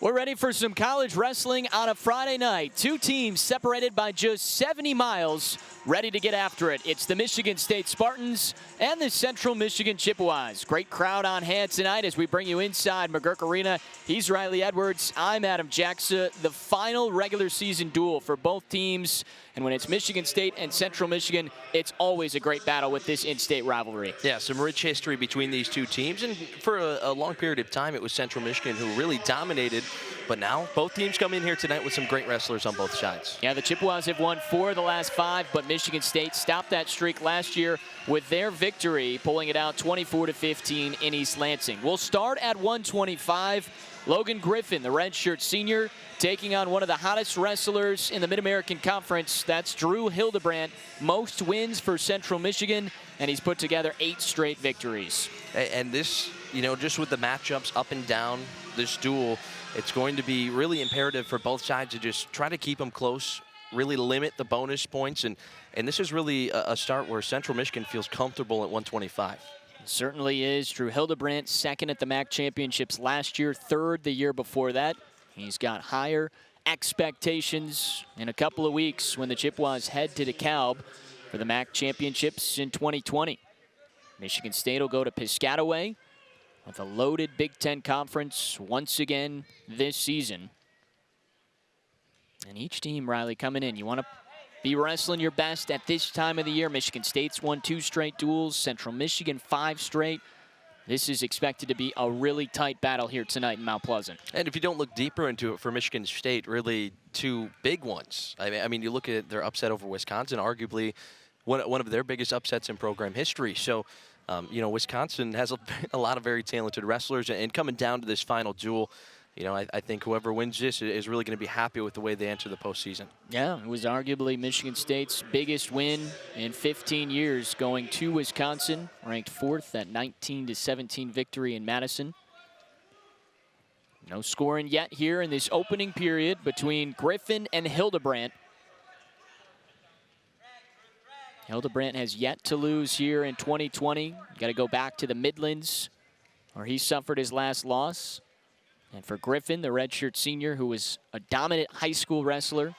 We're ready for some college wrestling on a Friday night. Two teams separated by just 70 miles, ready to get after it. It's the Michigan State Spartans and the Central Michigan Chippewas. Great crowd on hand tonight as we bring you inside McGurk Arena. He's Riley Edwards. I'm Adam Jackson. The final regular season duel for both teams. And when it's Michigan State and Central Michigan, it's always a great battle with this in-state rivalry. Yeah, some rich history between these two teams. And for a long period of time, it was Central Michigan who really dominated. But now both teams come in here tonight with some great wrestlers on both sides. Yeah, the Chippewas have won 4 of the last 5, but Michigan State stopped that streak last year with their victory, pulling it out 24-15 in East Lansing. We'll start at 125. Logan Griffin, the redshirt senior, taking on one of the hottest wrestlers in the Mid-American Conference. That's Drew Hildebrandt. Most wins for Central Michigan, and he's put together 8 straight victories. And this, just with the matchups up and down, this duel, it's going to be really imperative for both sides to just try to keep them close, really limit the bonus points. And this is really a start where Central Michigan feels comfortable at 125. Certainly is. Drew Hildebrandt, second at the MAC championships last year, third the year before that. He's got higher expectations in a couple of weeks when the Chippewas head to DeKalb for the MAC championships in 2020. Michigan State will go to Piscataway with a loaded Big Ten conference once again this season. And each team, Riley, coming in, you want to be wrestling your best at this time of the year. Michigan State's won 2 straight duels, Central Michigan 5 straight. This is expected to be a really tight battle here tonight in Mount Pleasant. And if you don't look deeper into it for Michigan State, really 2 big ones. I mean, you look at their upset over Wisconsin, arguably one of their biggest upsets in program history. So, Wisconsin has a lot of very talented wrestlers, and coming down to this final duel, I think whoever wins this is really going to be happy with the way they enter the postseason. Yeah, it was arguably Michigan State's biggest win in 15 years, going to Wisconsin, ranked 4th, that 19-17 victory in Madison. No scoring yet here in this opening period between Griffin and Hildebrandt. Hildebrandt has yet to lose here in 2020. Got to go back to the Midlands, where he suffered his last loss. And for Griffin, the redshirt senior, who was a dominant high school wrestler,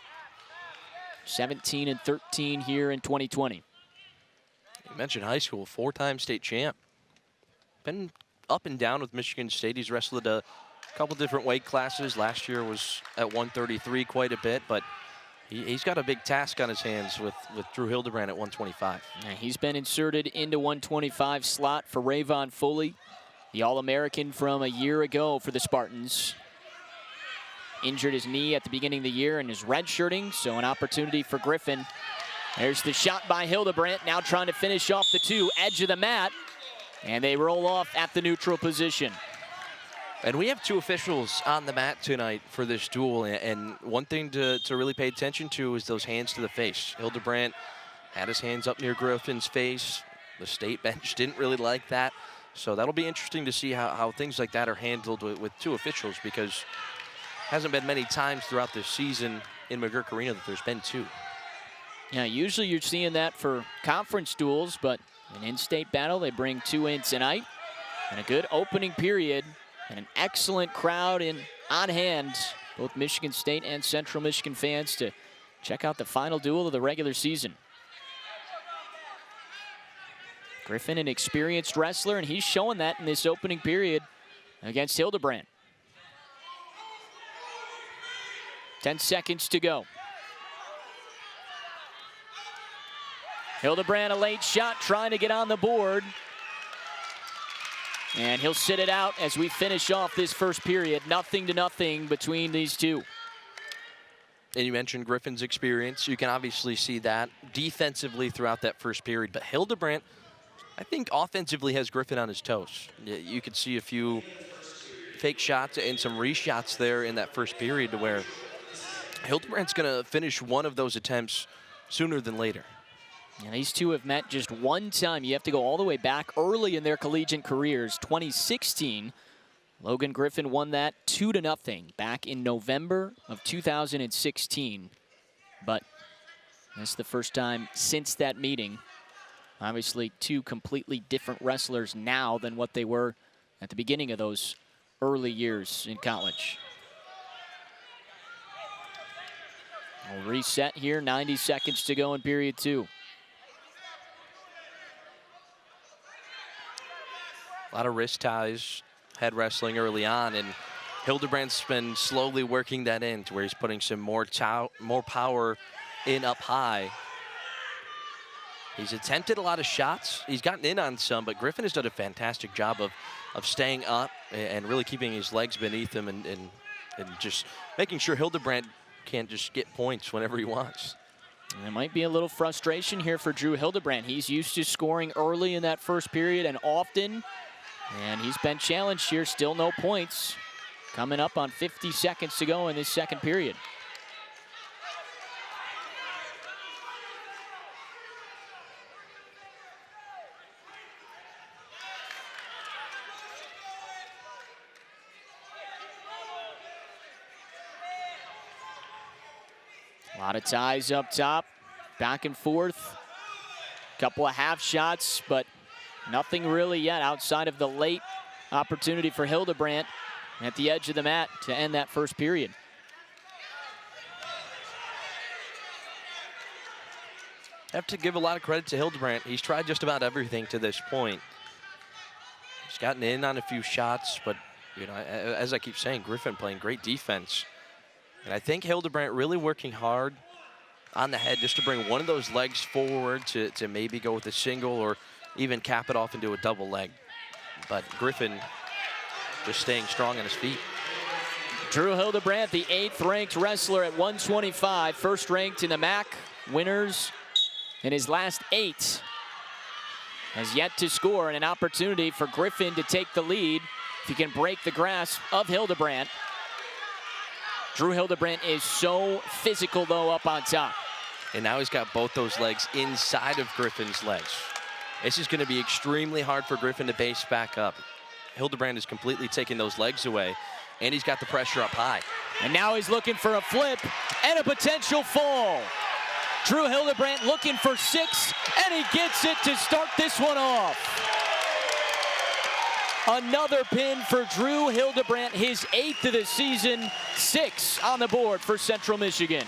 17-13 here in 2020. You mentioned high school, 4-time state champ. Been up and down with Michigan State. He's wrestled a couple different weight classes. Last year was at 133 quite a bit, but he's got a big task on his hands with Drew Hildebrandt at 125. Yeah, he's been inserted into 125 slot for Rayvon Foley, the All-American from a year ago for the Spartans. Injured his knee at the beginning of the year and is redshirting, so an opportunity for Griffin. There's the shot by Hildebrandt, now trying to finish off the 2, edge of the mat, and they roll off at the neutral position. And we have 2 officials on the mat tonight for this duel, and one thing to really pay attention to is those hands to the face. Hildebrandt had his hands up near Griffin's face. The state bench didn't really like that. So that'll be interesting to see how things like that are handled with 2 officials, because hasn't been many times throughout this season in McGurk Arena that there's been 2. Yeah, usually you're seeing that for conference duels, but an in-state battle, they bring 2 in tonight. And a good opening period and an excellent crowd on hand, both Michigan State and Central Michigan fans, to check out the final duel of the regular season. Griffin, an experienced wrestler, and he's showing that in this opening period against Hildebrandt. 10 seconds to go. Hildebrandt, a late shot, trying to get on the board. And he'll sit it out as we finish off this first period. 0-0 between these 2. And you mentioned Griffin's experience. You can obviously see that defensively throughout that first period. But Hildebrandt, I think offensively, has Griffin on his toes. You could see a few fake shots and some reshots there in that first period to where Hildebrandt's going to finish one of those attempts sooner than later. Yeah, these 2 have met just one time. You have to go all the way back early in their collegiate careers. 2016, Logan Griffin won that 2-0 back in November of 2016. But that's the first time since that meeting. Obviously, 2 completely different wrestlers now than what they were at the beginning of those early years in college. We'll reset here, 90 seconds to go in period 2. A lot of wrist ties, head wrestling early on, and Hildebrandt's been slowly working that in to where he's putting some more power in up high. He's attempted a lot of shots. He's gotten in on some, but Griffin has done a fantastic job of staying up and really keeping his legs beneath him and just making sure Hildebrandt can't just get points whenever he wants. And there might be a little frustration here for Drew Hildebrandt. He's used to scoring early in that first period and often, and he's been challenged here. Still no points. Coming up on 50 seconds to go in this second period. A lot of ties up top, back and forth. Couple of half shots, but nothing really yet outside of the late opportunity for Hildebrandt at the edge of the mat to end that first period. Have to give a lot of credit to Hildebrandt. He's tried just about everything to this point. He's gotten in on a few shots, but you know, as I keep saying, Griffin playing great defense. And I think Hildebrandt really working hard on the head just to bring one of those legs forward to maybe go with a single or even cap it off into a double leg. But Griffin just staying strong on his feet. Drew Hildebrandt, the 8th ranked wrestler at 125, first ranked in the MAC, winners in his last 8. Has yet to score, and an opportunity for Griffin to take the lead if he can break the grasp of Hildebrandt. Drew Hildebrandt is so physical, though, up on top. And now he's got both those legs inside of Griffin's legs. This is going to be extremely hard for Griffin to base back up. Hildebrandt is completely taking those legs away, and he's got the pressure up high. And now he's looking for a flip and a potential fall. Drew Hildebrandt looking for 6, and he gets it to start this one off. Another pin for Drew Hildebrandt, his 8th of the season, 6 on the board for Central Michigan.